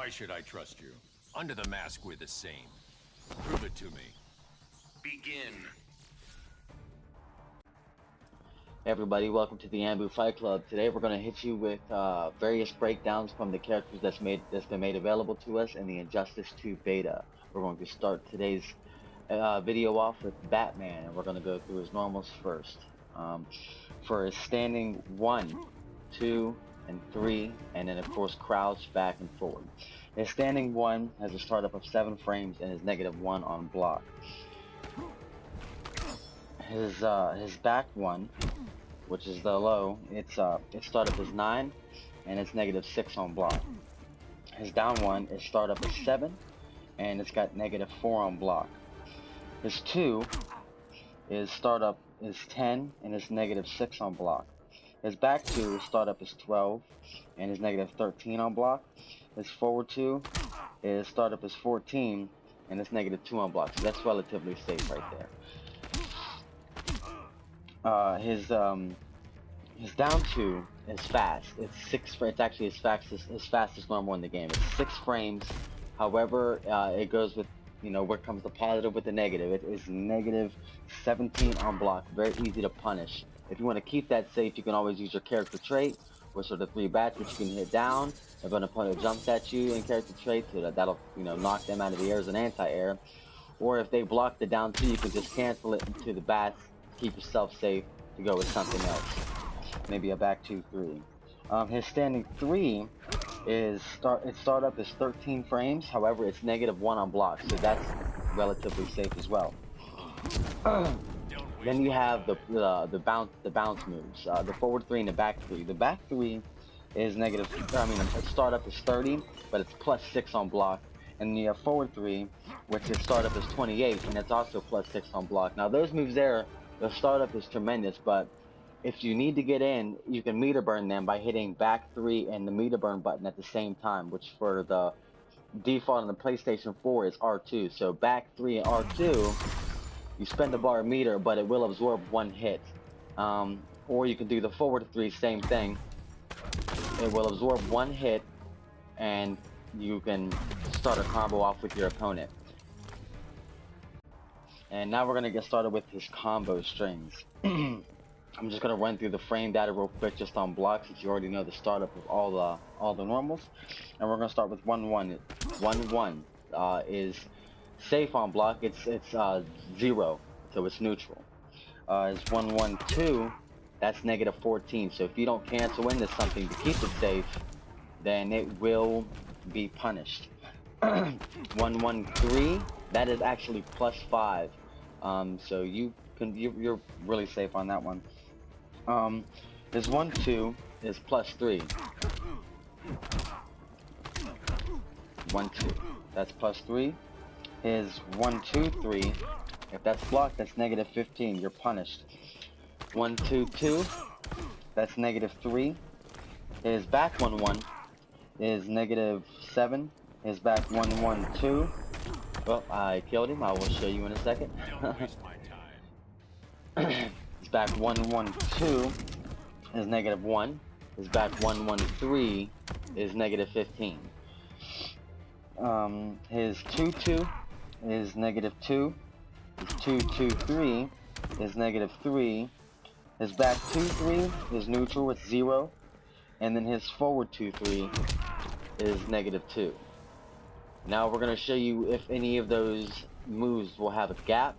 Why should I trust you? Under the mask, we're the same. Prove it to me. Begin. Hey everybody, welcome to the ANBU Fight Club. Today we're going to hit you with various breakdowns from the characters that's been made available to us in the Injustice 2 beta. We're going to start today's video off with Batman, and we're going to go through his normals first. For his standing 1, 2, and 3, and then of course crouch, back, and forward. His standing 1 has a startup of 7 frames and is -1 on block. His back 1, which is the low, its startup is 9 and it's -6 on block. His down 1, its startup is 7 and it's got -4 on block. His 2, his startup is 10 and it's -6 on block. His back 2, his startup is 12 and is -13 on block. His forward 2, his startup is 14 and it's -2 on block. So that's relatively safe right there. His down 2 is fast. It's 6. It's actually his fastest normal in the game. It's 6 frames. However, it goes with, you know, where comes the positive with the negative. It is -17 on block. Very easy to punish. If you want to keep that safe, you can always use your character trait, which are the 3 bats which you can hit down. If an opponent jumps at you in character trait, so that'll, you know, knock them out of the air as an anti-air. Or if they block the down 2, you can just cancel it into the bats. Keep yourself safe to go with something else. Maybe a back 2, 3. His standing 3 is its startup is 13 frames. However, it's -1 on block, so that's relatively safe as well. Then you have the bounce moves. The forward 3 and the back 3. The back 3 is its startup is 30, but it's +6 on block. And the forward 3, which its startup is 28, and it's also +6 on block. Now those moves there, the startup is tremendous, but if you need to get in, you can meter burn them by hitting back 3 and the meter burn button at the same time, which for the default on the PlayStation 4 is R2. So back 3 and R2, you spend the bar meter, but it will absorb 1 hit. Or you can do the forward 3, same thing. It will absorb 1 hit, and you can start a combo off with your opponent. And now we're going to get started with his combo strings. I'm just going to run through the frame data real quick just on blocks, since you already know the startup of all the normals. And we're going to start with 1-1. 1-1 is safe on block. It's 0, so it's neutral. Is 1-1-2, that's -14. So if you don't cancel into something to keep it safe, then it will be punished. 1-1-3, that is actually +5. So you're really safe on that one. His 1-2 is +3. 1-2, that's +3. His 1-2-3, if that's blocked, that's -15. You're punished. 1-2-2, that's -3. His back 1-1 is -7. His back 1-1-2. Well, I killed him. I will show you in a second. Don't waste my time. His back 1-1-2 is -1. His back 1-1-3 is -15. His 2-2 is -2. His 2-2-3 is -3. His back 2-3 is neutral, it's 0. And then his forward 2-3 is -2. Now we're going to show you if any of those moves will have a gap,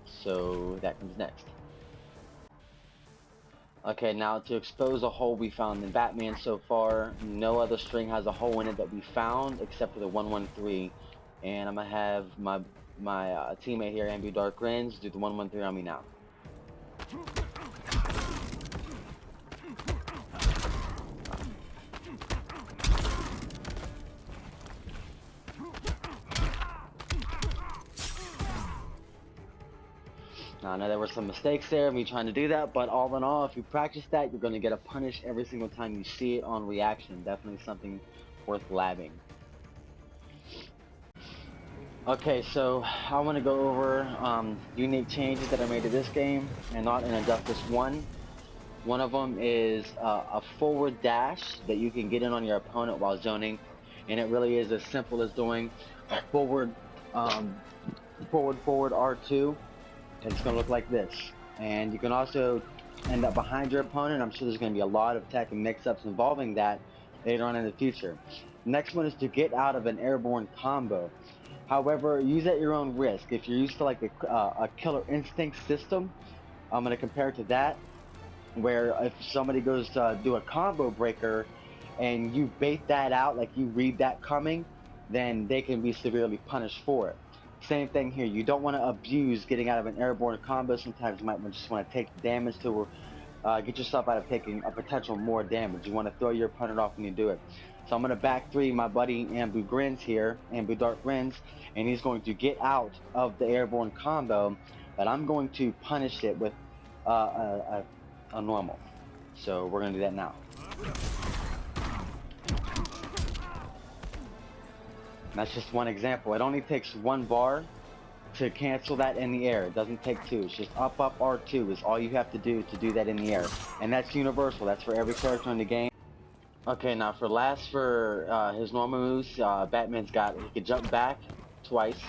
so that comes next. Okay, now to expose a hole we found in Batman so far, no other string has a hole in it that we found except for the 1-1-3, and I'm going to have my teammate here, ANBU Dark Grins, do the 1-1-3 on me now. Now, I know there were some mistakes there, me trying to do that, but all in all, if you practice that, you're going to get a punish every single time you see it on reaction. Definitely something worth labbing. Okay, so I want to go over unique changes that are made to this game and not in Injustice 1. One of them is a forward dash that you can get in on your opponent while zoning. and it really is as simple as doing a forward R2. It's going to look like this. And you can also end up behind your opponent. I'm sure there's going to be a lot of tech and mix-ups involving that later on in the future. Next one is to get out of an airborne combo. However, use at your own risk. If you're used to like a killer instinct system, I'm going to compare it to that, where if somebody goes to do a combo breaker and you bait that out, like you read that coming, then they can be severely punished for it. Same thing here. You don't want to abuse getting out of an airborne combo. Sometimes you might just want to take damage to get yourself out of taking a potential more damage. You want to throw your opponent off when you do it. So I'm going to back three my buddy ANBU Grins here, ANBU Dark Grins, and he's going to get out of the airborne combo, but I'm going to punish it with a normal. So we're going to do that now. And that's just one example. It only takes one bar to cancel that in the air. It doesn't take two. It's just up R2 is all you have to do that in the air. And that's universal. That's for every character in the game. Okay, now for his normal moves, Batman's got, he can jump back twice.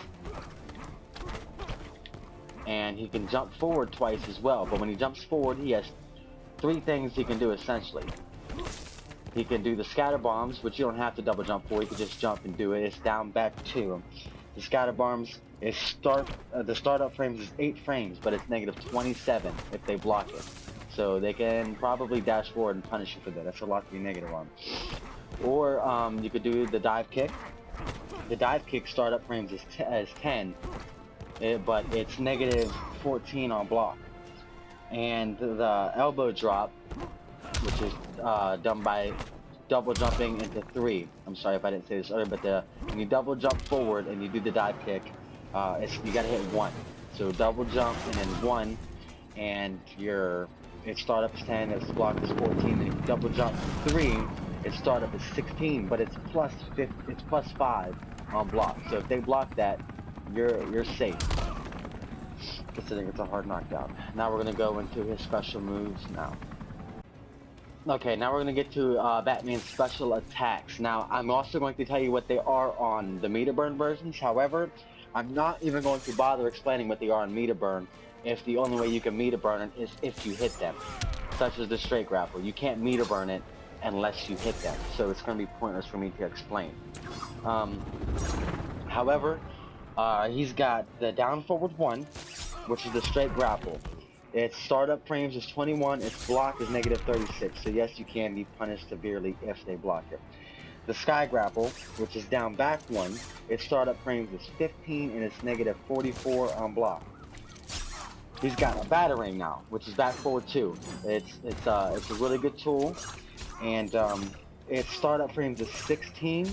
And he can jump forward twice as well. But when he jumps forward, he has three things he can do essentially. He can do the scatter bombs, which you don't have to double jump for. You can just jump and do it. It's down back 2. The scatter bombs is the startup frames is 8 frames, but it's negative 27 if they block it. So they can probably dash forward and punish you for that. That's a lot to be negative on. Or you could do the dive kick. The dive kick startup frames is 10, but it's negative 14 on block. And the elbow drop, which is done by double jumping into 3. I'm sorry if I didn't say this earlier, but when you double jump forward and you do the dive kick, you gotta hit 1. So double jump and then 1, and its startup is 10, its block is 14, and if you double jump 3, its startup is 16, but it's plus 5 on block. So if they block that, you're safe, considering it's a hard knockdown. Now we're gonna go into his special moves now. Okay, now we're going to get to Batman's special attacks. Now, I'm also going to tell you what they are on the meter burn versions. However, I'm not even going to bother explaining what they are on meter burn if the only way you can meter burn it is if you hit them, such as the straight grapple. You can't meter burn it unless you hit them, so it's going to be pointless for me to explain. However, he's got the down forward 1, which is the straight grapple. Its startup frames is 21, its block is negative 36, so yes, you can be punished severely if they block it. The sky grapple, which is down back 1, its startup frames is 15 and it's negative 44 on block. He's got a battering now, which is back forward 2. It's a really good tool, and its startup frames is 16,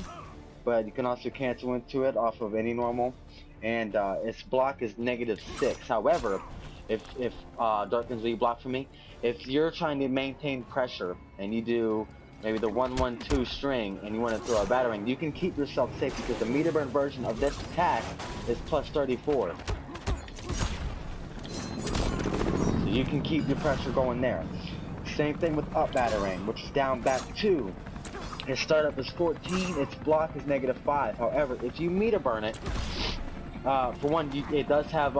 but you can also cancel into it off of any normal, and its block is negative 6. However, if Darkins, will you block for me? If you're trying to maintain pressure and you do maybe the 1-1-2 string and you want to throw a battering, you can keep yourself safe because the meter burn version of this attack is plus 34. So you can keep your pressure going there. Same thing with up battering, which is down back 2. Its startup is 14, its block is negative 5. However, if you meter burn it, for one, it does have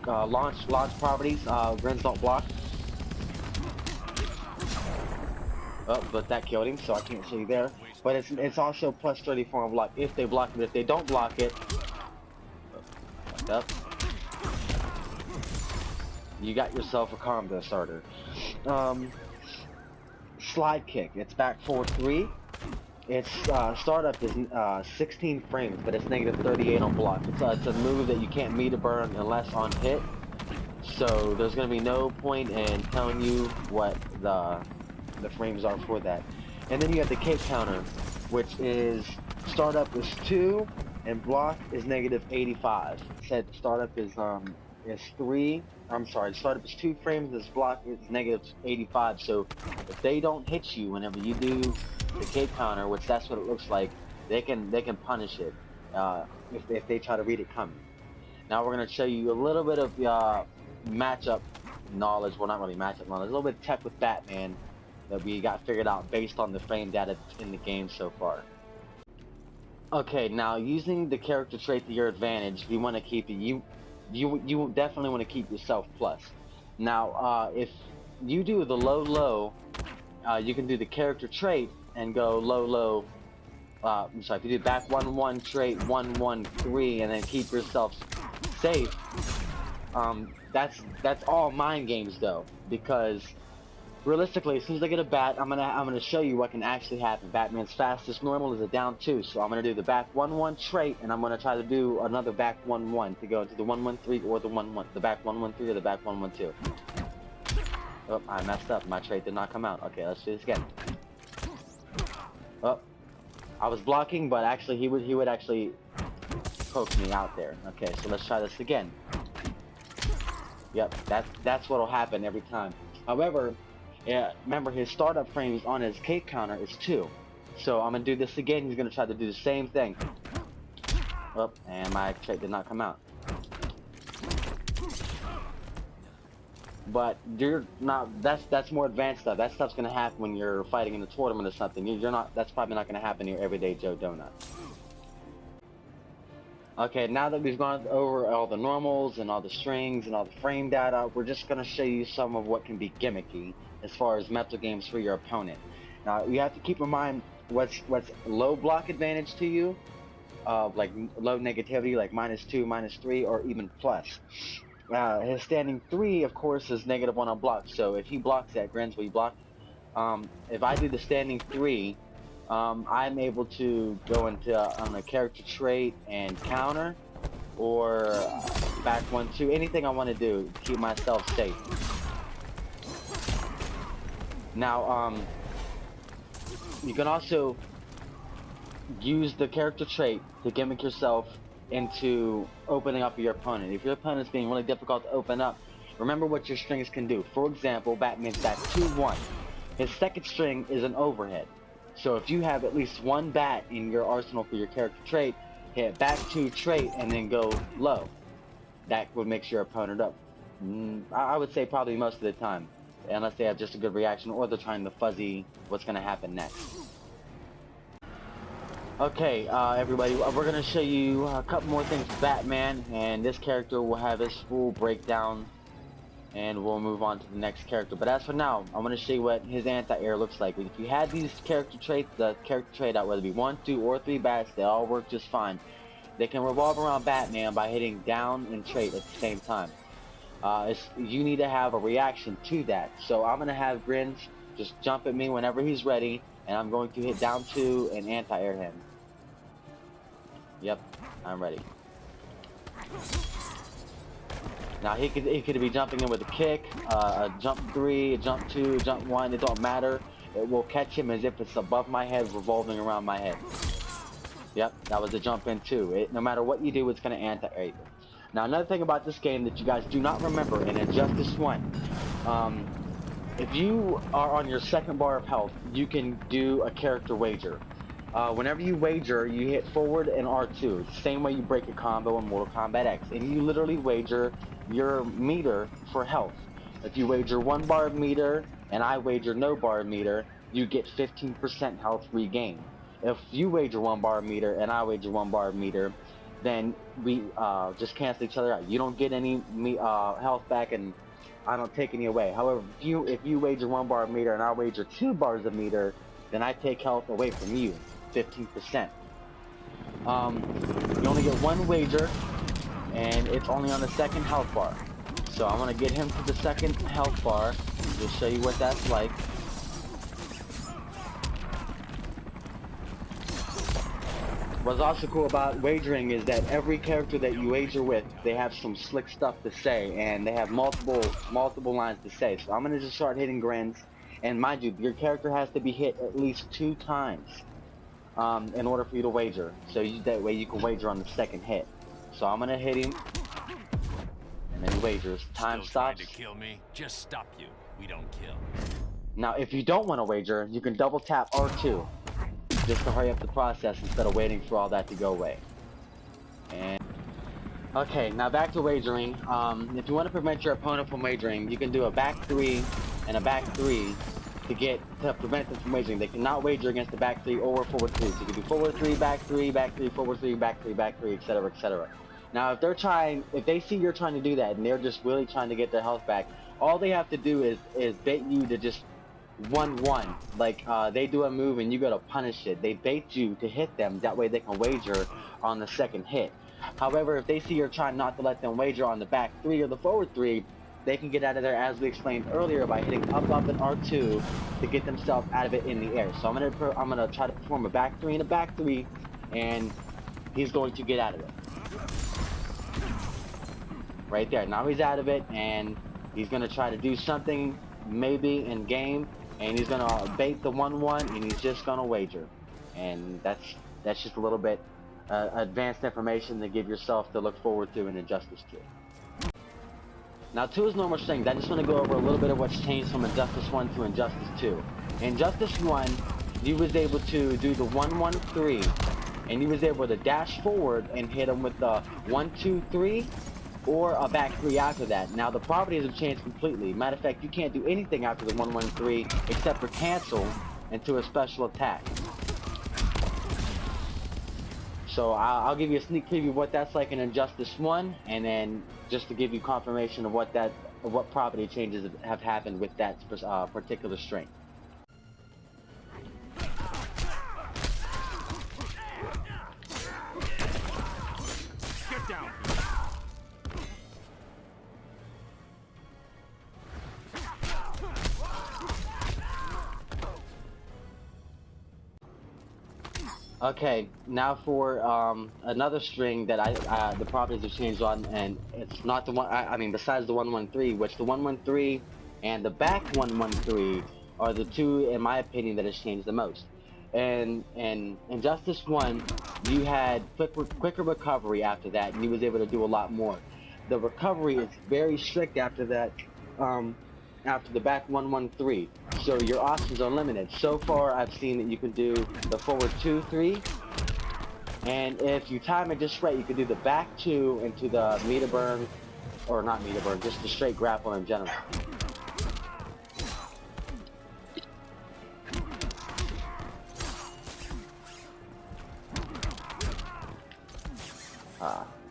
launch properties. Grins don't block. Oh, but that killed him, so I can't show you there. But it's also plus 34 on block if they block it. If they don't block it, you got yourself a combo starter. Slide kick. It's back forward 3. Its startup is 16 frames, but it's negative 38 on block. It's a move that you can't meter burn unless on hit. So there's going to be no point in telling you what the frames are for that. And then you have the cape counter, which is startup is 2 and block is negative 85. It said startup is 3. I'm sorry, startup is 2 frames. This block is negative 85. So if they don't hit you whenever you do the cape counter, which that's what it looks like, they can punish it if they try to read it coming. Now we're going to show you a little bit of matchup knowledge. Well, not really matchup knowledge, a little bit of tech with Batman that we got figured out based on the frame data in the game so far. Okay, now using the character trait to your advantage, you want to keep you definitely want to keep yourself plus. Now, if you do the low, you can do the character trait and go low. I'm sorry, if you do back 1-1 trait 1-1-3 and then keep yourself safe. That's all mind games though, because realistically, as soon as I get a bat, I'm gonna show you what can actually happen. Batman's fastest normal is a down 2, so I'm gonna do the back 1-1 trait, and I'm gonna try to do another back 1-1 to go into the 1-1-3 or the 1-1, the back 1-1-3 or the back 1-1-2. Oh, I messed up. My trait did not come out. Okay, let's do this again. Oh, I was blocking, but actually he would actually poke me out there. Okay, so let's try this again. Yep, that's what'll happen every time. However, yeah, remember his startup frames on his cape counter is 2. So I'm gonna do this again. He's gonna try to do the same thing. Oh, and my trait did not come out. But you're not. That's more advanced stuff. That stuff's gonna happen when you're fighting in a tournament or something. You're not. That's probably not gonna happen in your everyday Joe Donut. Okay, now that we've gone over all the normals and all the strings and all the frame data, we're just going to show you some of what can be gimmicky as far as mental games for your opponent. Now, you have to keep in mind what's low block advantage to you, like low negativity, like -2, -3, or even plus. His standing 3, of course, is -1 on block, so if he blocks that, grins, will you block? If I do the standing 3, I'm able to go into on a character trait and counter, or back 1-2, anything I want to do to keep myself safe. Now, you can also use the character trait to gimmick yourself into opening up your opponent. If your opponent's being really difficult to open up, remember what your strings can do. For example, Batman's back 2-1. His second string is an overhead. So if you have at least one bat in your arsenal for your character trait, hit back 2 trait and then go low. That would mix your opponent up. I would say probably most of the time, unless they have just a good reaction or they're trying to fuzzy what's going to happen next. Okay, everybody, we're going to show you a couple more things with Batman, and this character will have his full breakdown, and we'll move on to the next character. But as for now, I'm going to show you what his anti-air looks like. If you had these character traits, the character trait out, whether it be 1, 2, or 3 bats, they all work just fine. They can revolve around Batman by hitting down and trait at the same time. You need to have a reaction to that. So I'm going to have Grins just jump at me whenever he's ready, and I'm going to hit down 2 and anti-air him. Yep, I'm ready. Now he could be jumping in with a kick, a jump 3, a jump 2, a jump 1, it don't matter. It will catch him as if it's above my head, revolving around my head. Yep, that was a jump in too. No matter what you do, it's going to anti-air you. Now another thing about this game that you guys do not remember in Injustice 1, if you are on your second bar of health, you can do a character wager. Whenever you wager, you hit forward and R2. It's the same way you break a combo in Mortal Kombat X. And you literally wager your meter for health. If you wager 1 bar meter and I wager no bar meter, you get 15% health regain. If you wager 1 bar meter and I wager 1 bar meter, then we just cancel each other out. You don't get any health back and I don't take any away. However, if you wager 1 bar meter and I wager 2 bars of meter, then I take health away from you, 15%. You only get 1 wager, and it's only on the second health bar. So I'm gonna get him to the second health bar. Just show you what that's like. What's also cool about wagering is that every character that you wager with, they have some slick stuff to say, and they have multiple lines to say. So I'm gonna just start hitting grins, and mind you, your character has to be hit at least 2 times in order for you to wager. So that way you can wager on the second hit. So I'm gonna hit him, and then he wagers. Time Still stops. trying to kill me? Just stop you. We don't kill. Now, if you don't want to wager, you can double tap R2. Just to hurry up the process instead of waiting for all that to go away. And okay, now back to wagering. If you want to prevent your opponent from wagering, you can do a back 3 and a back 3 to prevent them from wagering. They cannot wager against the back three or forward three. So you can do forward three, back three, forward three, back three, etc., etc. Now, if they see you're trying to do that and they're just really trying to get their health back, all they have to do is bait you to just 1-1. Like they do a move and you gotta punish it. They bait you to hit them. That way they can wager on the second hit. However, if they see you're trying not to let them wager on the back three or the forward three, they can get out of there, as we explained earlier, by hitting up and R2 to get themselves out of it in the air. So I'm gonna try to perform a back three and a back three, and he's going to get out of it. Right there. Now he's out of it, and he's gonna try to do something maybe in game, and he's gonna bait the 1-1, and he's just gonna wager. And that's just a little bit advanced information to give yourself to look forward to in Injustice 2. Now, 2 is normal strings. I just want to go over a little bit of what's changed from Injustice 1 to Injustice 2. In Injustice 1, you was able to do the 1-1-3, and you was able to dash forward and hit him with the 1-2-3, or a back three after that. Now, the properties have changed completely. Matter of fact, you can't do anything after the 1-1-3 except for cancel into a special attack. So I'll give you a sneak preview of what that's like in Injustice 1, and then just to give you confirmation of what property changes have happened with that particular string. Get down. Okay, now for another string that the properties have changed on, and it's not the one. I mean, besides the 1-1-3, which the 1-1-3 and the back 1-1-3 are the two, in my opinion, that has changed the most. And in Injustice 1, you had quicker recovery after that, and you was able to do a lot more. The recovery is very strict after that. After the back 1-1-3, so your options are limited. So far, I've seen that you can do the forward 2-3, and if you time it just right, you can do the back 2 into the meter burn, or not meter burn, just the straight grapple in general.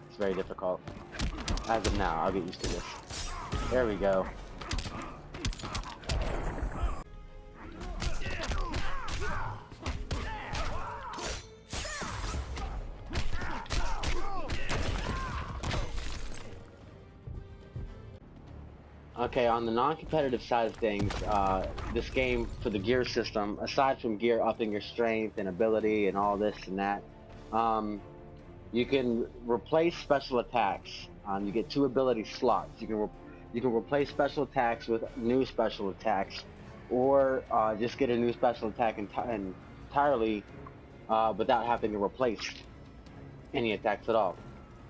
It's very difficult. As of now, I'll get used to this. There we go. Okay, on the non-competitive side of things, this game, for the gear system, aside from gear upping your strength and ability and all this and that, you can replace special attacks. You get 2 ability slots. You can replace special attacks with new special attacks, or just get a new special attack entirely without having to replace any attacks at all.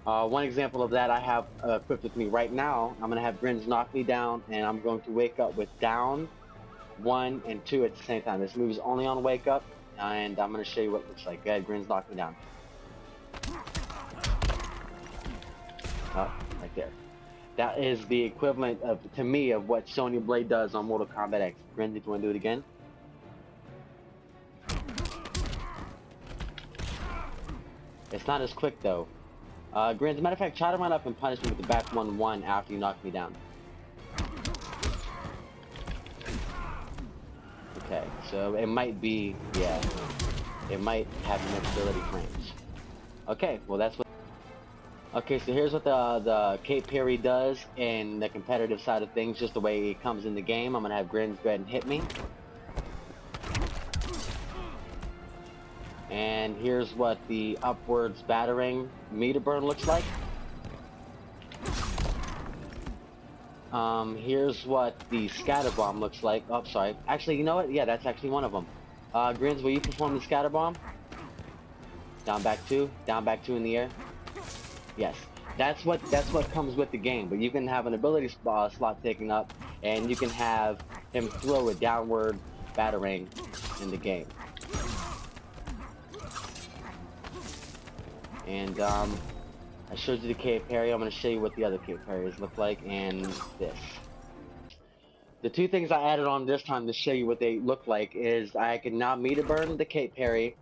One example of that I have equipped with me right now. I'm going to have Grins knock me down, and I'm going to wake up with down, 1, and 2 at the same time. This move is only on wake up, and I'm going to show you what it looks like. Go ahead, Grins, knock me down. Oh, right there. That is the equivalent to me, of what Sonya Blade does on Mortal Kombat X. Grins, if you want to do it again. It's not as quick though. Grins, as a matter of fact, try to run up and punish me with the back 1-1 after you knock me down. Okay, so it might be, yeah, it might have mixed ability frames. Okay, well that's what. Okay, so here's what the Cape Parry does in the competitive side of things, just the way it comes in the game. I'm gonna have Grins go ahead and hit me. And here's what the upwards battering meter burn looks like. Here's what the scatter bomb looks like. Oh, sorry. Actually, you know what? Yeah, that's actually one of them. Grins, will you perform the scatter bomb? Down, back 2. Down, back 2 in the air. Yes. That's what comes with the game. But you can have an ability slot taken up, and you can have him throw a downward battering in the game. And I showed you the Cape Parry. I'm going to show you what the other Cape Parries look like, and this. The two things I added on this time to show you what they look like is I can now meter burn the cape parry,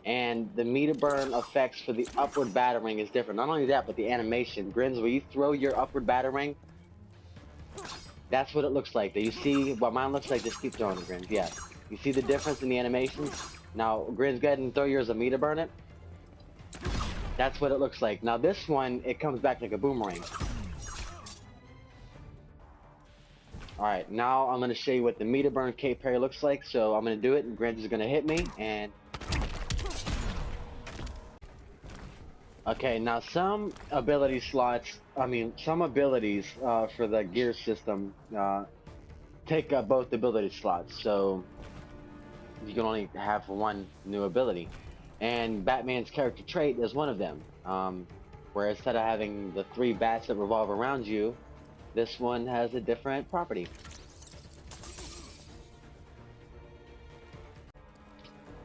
and the meter burn effects for the upward battering is different. Not only that, but the animation. Grins, when you throw your upward battering, that's what it looks like. Do you see what mine looks like? Just keep throwing it, Grins. Yeah. You see the difference in the animations? Now, Grins, go ahead and throw yours a meter burn it. That's what it looks like. Now this one, it comes back like a boomerang. Alright, now I'm going to show you what the meter burn cape parry looks like. So I'm going to do it, and Grins is going to hit me, and... Okay, now some ability slots, some abilities for the gear system take up both ability slots, so you can only have one new ability. And Batman's character trait is one of them, where instead of having the 3 bats that revolve around you, this one has a different property.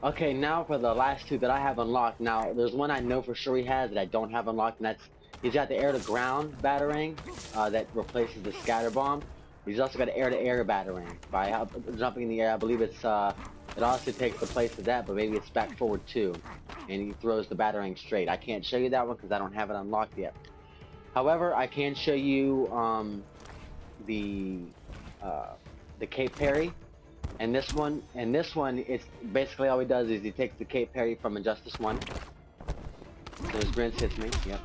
Okay, now for the last 2 that I have unlocked. Now, there's one I know for sure he has that I don't have unlocked, and that's, he's got the air-to-ground battering that replaces the scatter bomb. He's also got air-to-air battering. By jumping in the air, I believe it's, it also takes the place of that, but maybe it's back forward too. And he throws the battering straight. I can't show you that one because I don't have it unlocked yet. However, I can show you the cape parry. And this one, it's basically all he does is he takes the cape parry from Injustice 1. So his Grins hits me, yep.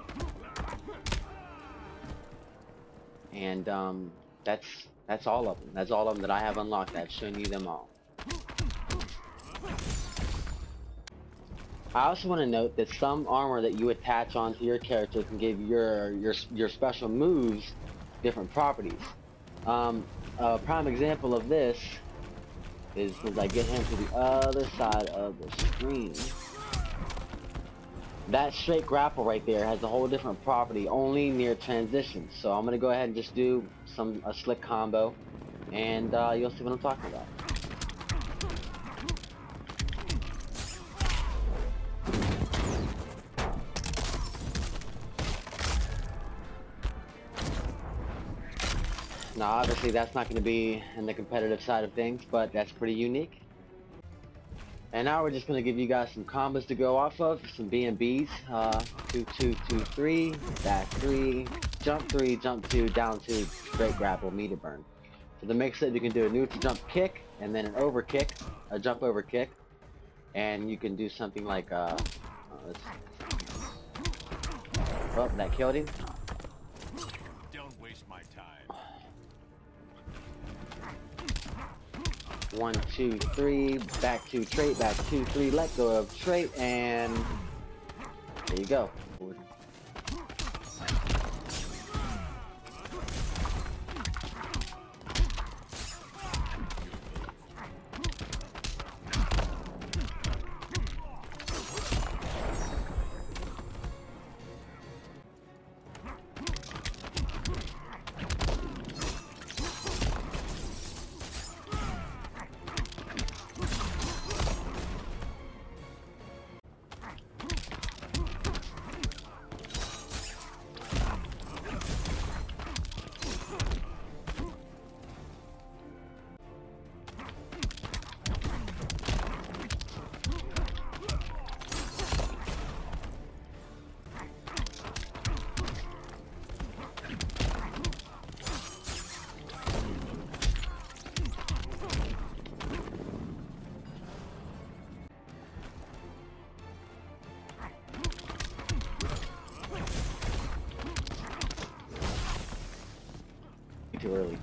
And that's all of them. That's all of them that I have unlocked. I've shown you them all. I also want to note that some armor that you attach onto your character can give your special moves different properties. A prime example of this is as I get him to the other side of the screen. That straight grapple right there has a whole different property only near transitions. So I'm gonna go ahead and just do a slick combo, and you'll see what I'm talking about. Now obviously that's not going to be in the competitive side of things, but that's pretty unique. And now we're just going to give you guys some combos to go off of, some BNBs. 2, 2, 2, 3, back 3, jump 3, jump 2, down 2, straight grapple, meter burn. For the mix it, you can do a neutral jump kick, and then an over kick, a jump over kick. And you can do something like, oh, that killed him. Don't waste my time. 1, 2, 3, back 2, trait, back 2, 3, let go of trait, and there you go. Too early.